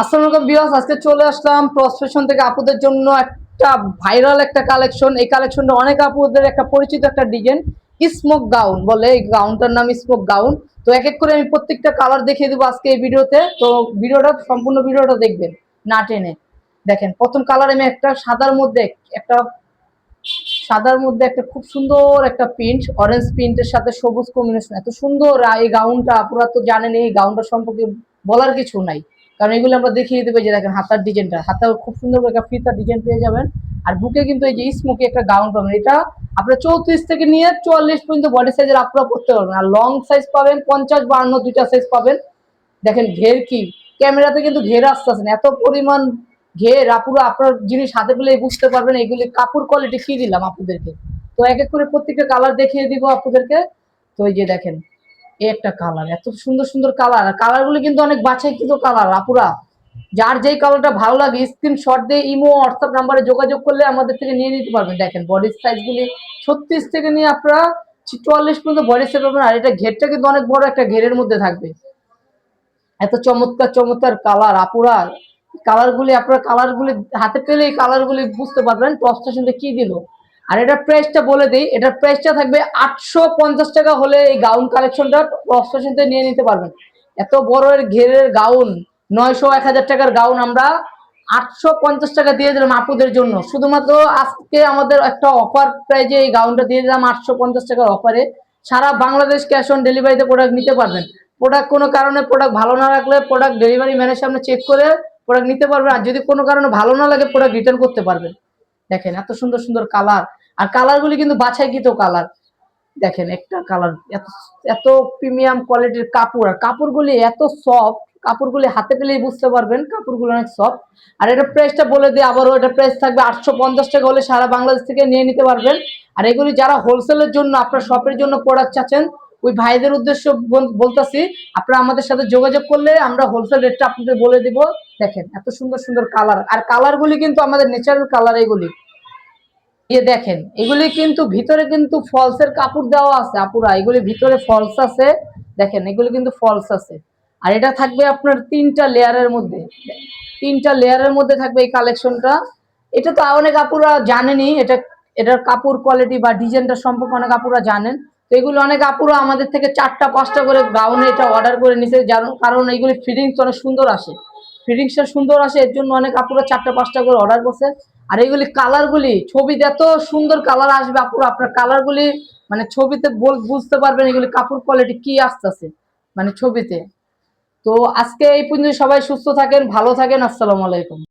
আসসালামু আলাইকুম ভিউয়ার্স, আজকে চলে আসলাম টস ফ্যাশন থেকে আপুদের জন্য একটা ভাইরাল একটা কালেকশন। এই কালেকশনটা অনেক আপুদের একটা পরিচিত একটা ডিজাইন, স্মোক গাউন বলে। এই গাউনটার নাম স্মোক গাউন। তো এক এক করে আমি প্রত্যেকটা কালার দেখিয়ে দেবো আজকে এই ভিডিওতে। তো ভিডিওটা সম্পূর্ণ ভিডিওটা দেখবেন না টেনে। দেখেন প্রথম কালার আমি একটা সাদার মধ্যে একটা খুব সুন্দর একটা প্রিন্ট, অরেঞ্জ প্রিন্টের সাথে সবুজ কম্বিনেশন, এত সুন্দর। এই গাউনটা আপনারা তো জানেন, এই গাউনটা সম্পর্কে বলার কিছু নাই, কারণ এগুলো আমরা দেখিয়ে দেবো। যে দেখেন হাতার ডিজাইনটা, হাতার খুব সুন্দর একটা ফিতার ডিজাইন পেয়ে যাবেন। আর বুকে কিন্তু এই যে স্মোকি একটা গাউন পাবেন। এটা আপনার 34 থেকে নিয়ে 44 পর্যন্ত বডি সাইজের আপনারা পড়তে পারবেন। আর লং সাইজ পাবেন 50, 52 দুইটা সাইজ পাবেন। দেখেন ঘের কি, ক্যামেরাতে কিন্তু ঘের আসতেছে না, এত পরিমাণ ঘের। আপুরা আপনার জিনিস হাতে পেলে বুঝতে পারবেন এগুলি কাপড় কোয়ালিটি কি দিলাম আপনাদেরকে। তো এক এক করে প্রত্যেকটা কালার দেখিয়ে দিব আপনাদেরকে। তো এই যে দেখেন এই একটা কালার, এত সুন্দর সুন্দর কালার। আর কালারগুলি কিন্তু অনেক বাছাইকৃত কালার আপুরা। যার যেই কালারটা ভালো লাগে স্ক্রিনশট দিয়ে ইমো হোয়াটসঅ্যাপ নাম্বারে যোগাযোগ করলে আমাদের থেকে নিয়ে নিতে পারবেন। দেখেন বডির সাইজগুলি 36 থেকে নিয়ে আপনারা 44 পর্যন্ত বডি সাইজ পাবেন। আর এটা ঘেরটা কিন্তু অনেক বড় একটা ঘেরের মধ্যে থাকবে। এত চমৎকার চমৎকার কালার আপুরা। কালারগুলি হাতে পেলে এই কালারগুলি বুঝতে পারবেন প্রস্টেশনটা কি দিল। আর এটা প্রাইসটা বলে দিই, এটার প্রাইসটা থাকবে 850 টাকা হলে এই গাউন কালেকশনটা প্রস্টেশন থেকে নিয়ে নিতে পারবেন। এত বড় এর ঘেরের গাউন, 900-1000 টাকার গাউন আমরা 850 টাকা দিয়ে দিলাম আপুদের জন্য। শুধুমাত্র আজকে আমাদের একটা অফার প্রাইজে এই গাউনটা দিয়ে দিলাম 850 টাকার অফারে। সারা বাংলাদেশ ক্যাশ অন ডেলিভারিতে প্রোডাক্ট নিতে পারবেন। প্রোডাক্ট কোনো কারণে প্রোডাক্ট ভালো না লাগলে প্রোডাক্ট ডেলিভারি ম্যানের সামনে চেক করে প্রোডাক্ট নিতে পারবেন। আর যদি কোনো কারণে ভালো না লাগে প্রোডাক্ট রিটার্ন করতে পারবেন। দেখেন এত সুন্দর সুন্দর কালার। আর কালারগুলি কিন্তু বাছাইকৃত কালার। দেখেন একটা কালার, এত এত প্রিমিয়াম কোয়ালিটির কাপড়। আর কাপড়গুলি এত সফট, কাপড়গুলি হাতে পেলেই বুঝতে পারবেন কাপড়গুলো অনেক সফট। আর এটা প্রাইসটা বলে দিই আবারও, এটা প্রাইস থাকবে 850 টাকা হলে সারা বাংলাদেশ থেকে নিয়ে নিতে পারবেন। আর এগুলি যারা হোলসেলের জন্য আপনার শপের জন্য প্রোডাক্ট চাচ্ছেন, ওই ভাইদের উদ্দেশ্য বলতেছি, আপনারা আমাদের সাথে যোগাযোগ করলে আমরা হোলসেল রেটটা আপনাদের বলে দিব। দেখেন এত সুন্দর সুন্দর কালার। আর কালারগুলি কিন্তু আমাদের ন্যাচারাল কালার। এগুলি দেখেন এগুলি কিন্তু ভিতরে কিন্তু ফলসের কাপড় দেওয়া আছে আপুরা, এগুলি ভিতরে ফলস আছে। দেখেন এগুলি কিন্তু ফলস আছে। আর এটা থাকবে আপনার 3টা লেয়ারের মধ্যে, 3টা লেয়ারের মধ্যে থাকবে এই কালেকশনটা। এটা তো অনেক আপুরা জানেনই, এটার কাপড় কোয়ালিটি বা ডিজাইনটা সম্পর্কে অনেক আপুরা জানেন। তো এগুলো অনেক আপুরা আমাদের থেকে 4টা 5টা করে গাউনে এটা অর্ডার করে নিছে, কারণ এইগুলি ফিটিংস অনেক সুন্দর আসে। ফিটিংসটা সুন্দর আসে, এর জন্য অনেক আপুরা 4টা 5টা করে অর্ডার করছে। আর এইগুলি কালারগুলি ছবিতে এত সুন্দর কালার আসবে আপুরা, আপনার কালারগুলি মানে ছবিতে বুঝতে পারবেন এগুলি কাপড় কোয়ালিটি কি আসতেছে মানে ছবিতে। তো আজকে এই পর্যন্ত, সবাই সুস্থ থাকেন, ভালো থাকেন। আসসালামু আলাইকুম।